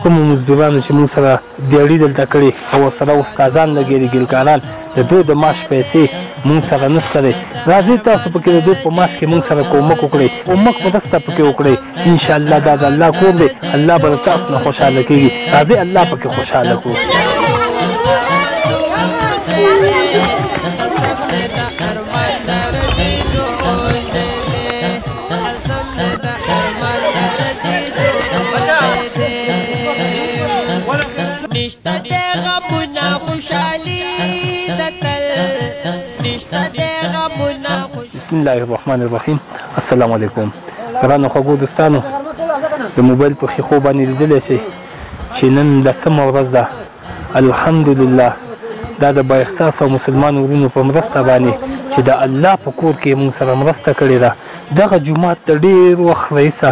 کومو مزدورانو چې موږ سره دیاړي دلته کړي او ورسره استادان لګېدي ګلکاران د دوی د معاش پیسې موږ سره نشته دی. راځئ تاسو پکې د دوی په معاش کې موږ سره کومک وکړئ، کومک مرسته پکې وکړئ. انشاءالله دا د الله کور دی، الله به تاسو نه خوشحاله کېږي. راځئ الله پکې خوشحاله کړو. نشته د غمونه خوشحالي د تل، نشته د غمونه خوشحالي. بسم الله الرحمن الرحیم. السلام علیکم ګرانو خوږو دوستانو، د موبایل په ښیښو باندې لیدلی شئ چې نن 10مه ورځ ده. الحمدلله دا د با احساسه مسلمان ورونو په مرسته باندې چې د الله په کور کې موږ سره مرسته کړې ده. دغه جومات د ډېر وخت رئیسه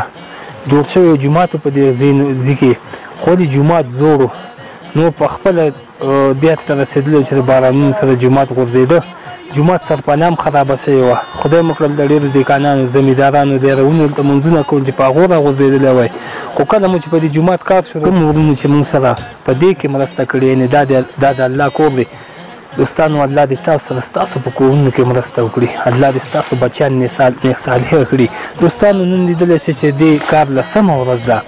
جوړ شوی جومات په دې ځای کې، خو د جومات زوړ نو په خپله دې ته رسېدلو چې د بارانونو سره جومات غورځېده. جومات سرپناه هم خرابه شوې وه. خدای مو کړل د ډېرو دیکانانو زمیندارانو د یارونو دلته منځونه کول چې په هغو راغورځېدلی وای. خو کله مو چې په دې جومات کار شو، کوم ورونو چې موږ سره په دې کې مرسته کړې، یعنې دا د الله کور دی. دوستانو الله دې تاسو سره ستاسو په کورونو کې مرسته وکړي، الله دې ستاسو بچیان نیک صالحه کړي. دوستانو نن لیدلی شئ چې دې کار 10مه ورځ ده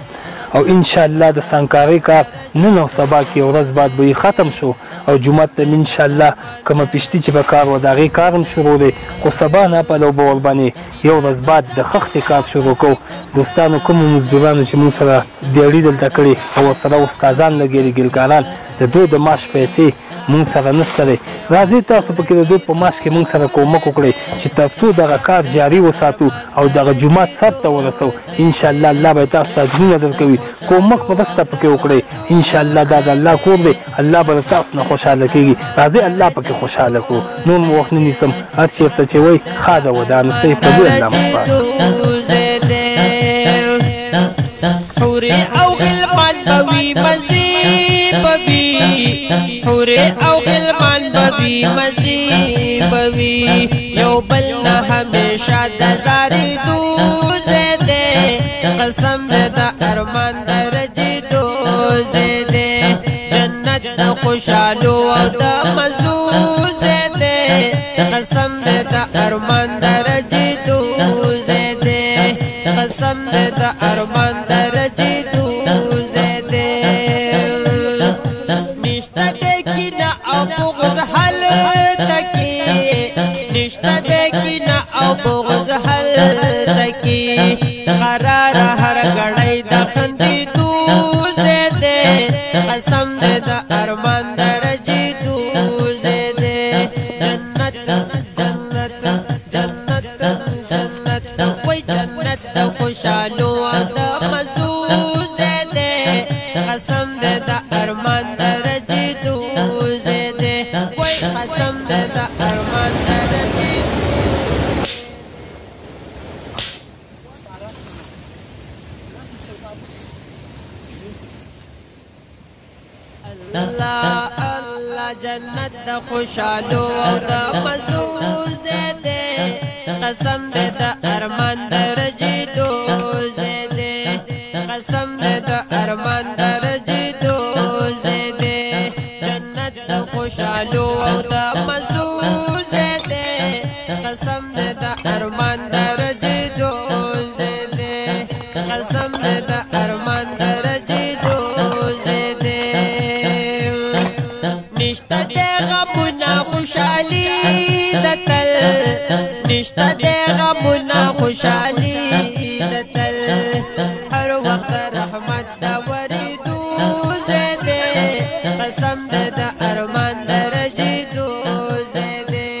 او انشاءالله د سنګکارۍ کار نن او سبا کې ورځ بعد به ختم شو او جومات ته انشاءالله کومه پشتي چې به کار و د هغې کار هم شروع دی. خو سبا نه پلو به ورباندې یو ورځ بعد د خښتې کار شروع کوو. دوستانو کومو مزدورانو چې موږ سره دیاړي دلته کړي او ورسره استادان لګېدي ګلکاران، د دوی د معاش پیسې موږ سره نشته دی. راځئ تاسو پکې د دوی په معاش کې موږ سره کومک وکړئ چې تر څو دغه کار جاري وساتو او دغه جومات سر ته ورسو. انشاءالله الله به تاسو ته اجرونه درکوي. کومک مرسته پکې وکړئ. انشاءالله دا د الله کور دی، الله به تاسو نه خوشحاله کېږي. راځئ الله پکې خوشحاله کړو. نور مو وخت نه نیسم، هر چېرته چې وایي ښه ده ودانو صحیح په دوی الله مخبار حورې او غلمان به وي مزې به وي، حورې او غلمان به وي مزې به وي، یو بل نه همیشه د زارېدو ځای دی، قسم دی د ارمان د رجېدو ځای دی، جنت د خوشحالو او د مزو ځای دی، قسم دی د ارمان د رجېدو ځای دی، قسم دی د ارمان د رجېدو ځای دی. نشته د کینه او بغض هلته کې، نشته د کینه او بغض هلته کې، قراره هر ګړی د خندېدو ځای دی، قسم دی د ارمان د رجېدو ځای دی، جنت جنت جنت جنت وای جنت د خوشحالو او د مزو ځای دی، قسم دی د ارمان د رجېدو ځای دی، وای قسم دی د ارمان د رجېدو. الله الله جنت د خوشحالو او د مزو ځای دی، قسم دی د ارمان د رجېدو ځای دی، قسم دی د ارمان د رجېدو ځای دی، جنت د خوشحالو او د مزو ځای دی، قسم دی د ارمان د رجېدو ځای دی، قسم دی د ارمان د رجېدو ځای دی. نشته د غمونه خوشحالي د تل، نشته د غمونه خوشحالي د تل، هر وخت رحمت د ورېدو ځای دی، قسم دی د ارمان د رجېدو ځای دی،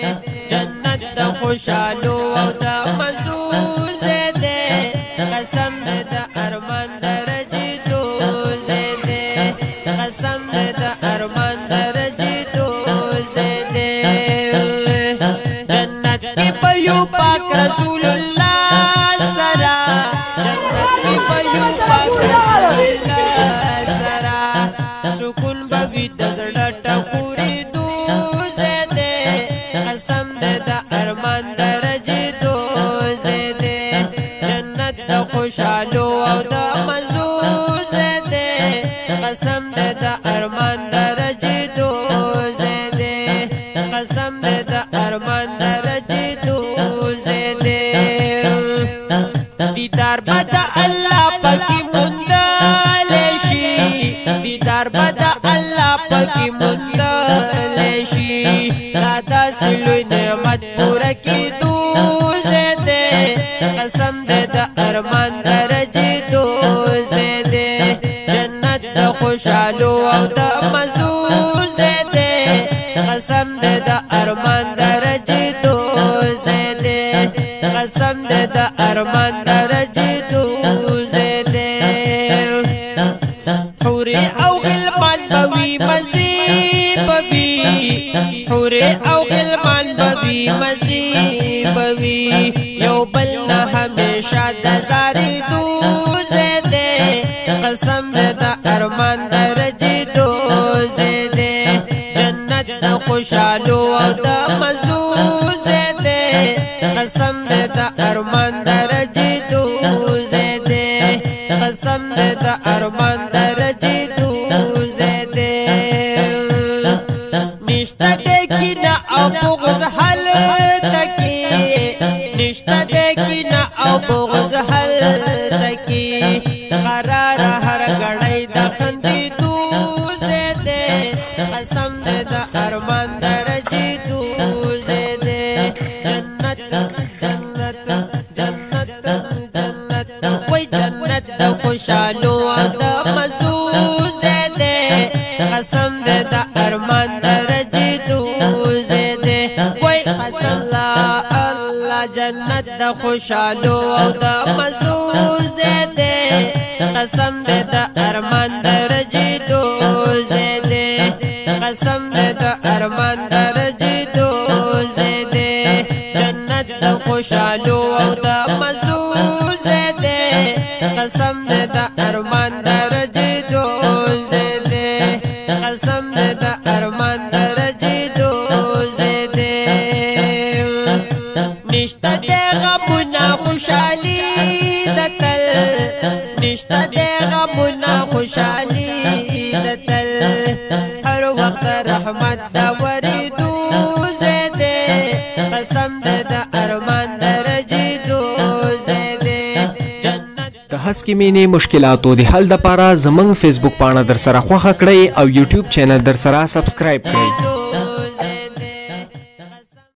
جنت د خوشحالو او د مزو ځای دی، قسم دی د ارمان د رجېدو ځای دی، قسم دی د ارمان د رجېدو ځای دی، جنت کې به یو پاک رسول الله سره، جنت کې به یو پاک رسول الله سره، سکون به وي د زړه ټکورېدو ځای دی، قسم دی د ارمان د رجېدو ځای دی، جنت د خوشحالو او د مزو ځای دی، قسم دې د ارمان درجې دوزه دې قسم دې د ارمان درجې دوزه دې دیدار بد الله پکې مندل شي دیدار بد الله پکې مندل شي دا سلوی نعمت پورا کی دوزه دې قسم دې د ارمان درجې دوزه دې جنت د خوشالو او د مزوزه دې قسم دې د ارمان درجې دوزه دې قسم دې د ارمان درجې دوزه دې حوري او غلمان بوي مزي بوي حوري او غلمان بوي مزي بوي یو بل نه همیشه د زاري دوزه دې قسم دې د ارمان درجې دوزه دې جنت د خوشالو او د مزوزه دې قسم دې د ارمان درجې دوزه دې قسم دې د ارمان درجې دوزه دې نشته دې کینه او بغض حل تکي نشته دې کینه او بغض حل تکي قرار هر غړې د خندې دوزه دې قسم دې د ارمان درجې دوزه دې جنت جنت جنت جنت وای جنت د خوشالو او د مزوزه دې قسم دې د ارمان درجې دوزه دې وای قسم لا الله جنت د خوشالو او د مزوزه دې قسم دې د ارمان درجې دوزه دې قسم دې د ارمان درجې دوزه دې جنت د خوشالو او د مزوزه دې قسم دې د ارمان درجې دوزه دې قسم دې د ارمان درجې دوزه دې نشته دې غمونه خوشالي دتل نشته دې غمونه خوشالي دتل هر وخت رحمت دا وریدو زده قسم دې د ارمان درجې دوزه دې جنت د هسکی مینې مشکلاتو د حل لپاره زموږ فیسبوک پاڼه در سره خوښه کړئ او یوټیوب چینل در سره سبسکرایب کړئ.